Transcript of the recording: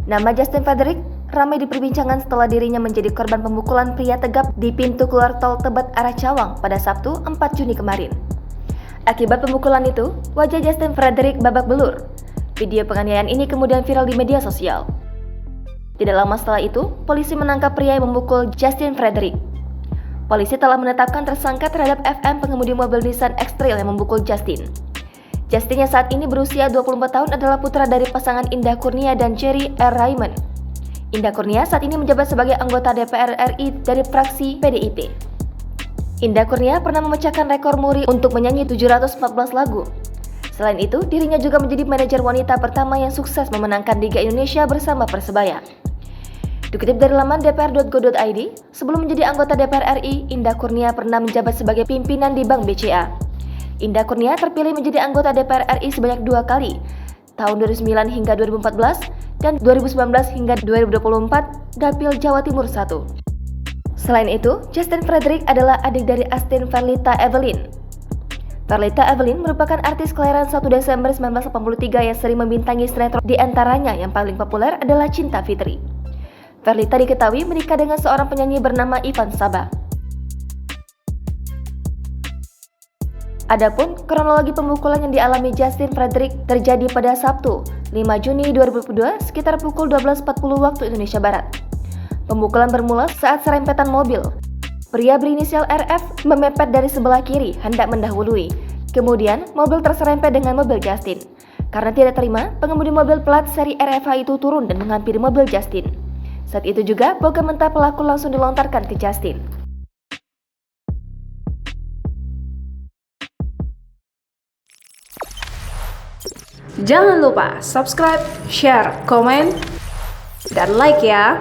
Nama Justin Frederick ramai diperbincangkan setelah dirinya menjadi korban pemukulan pria tegap di pintu keluar tol Tebet arah Cawang pada Sabtu 4 Juni kemarin. Akibat pemukulan itu, wajah Justin Frederick babak belur. Video penganiayaan ini kemudian viral di media sosial. Tidak lama setelah itu, polisi menangkap pria yang memukul Justin Frederick. Polisi telah menetapkan tersangka terhadap FM pengemudi mobil Nissan X-Trail yang memukul Justin. Justin yang saat ini berusia 24 tahun adalah putra dari pasangan Indah Kurnia dan Cherry R. Raymond. Indah Kurnia saat ini menjabat sebagai anggota DPR RI dari fraksi PDIP. Indah Kurnia pernah memecahkan rekor muri untuk menyanyi 714 lagu. Selain itu, dirinya juga menjadi manajer wanita pertama yang sukses memenangkan Liga Indonesia bersama Persebaya. Dikutip dari laman dpr.go.id, sebelum menjadi anggota DPR RI, Indah Kurnia pernah menjabat sebagai pimpinan di Bank BCA. Indah Kurnia terpilih menjadi anggota DPR RI sebanyak 2 kali, tahun 2009 hingga 2014 dan 2019 hingga 2024 Dapil Jawa Timur 1. Selain itu, Justin Frederick adalah adik dari Astin Verlita Evelyn. Verlita Evelyn merupakan artis kelahiran 1 Desember 1983 yang sering membintangi sinetron, di antaranya yang paling populer adalah Cinta Fitri. Verlita diketahui menikah dengan seorang penyanyi bernama Ivan Sabah. Adapun kronologi pemukulan yang dialami Justin Frederick terjadi pada Sabtu, 5 Juni 2022 sekitar pukul 12.40 waktu Indonesia Barat. Pemukulan bermula saat serempetan mobil. Pria berinisial RF memepet dari sebelah kiri hendak mendahului. Kemudian, mobil terserempet dengan mobil Justin. Karena tidak terima, pengemudi mobil plat seri RFH itu turun dan menghampiri mobil Justin. Saat itu juga, boga mentah pelaku langsung dilontarkan ke Justin. Jangan lupa subscribe, share, komen, dan like ya!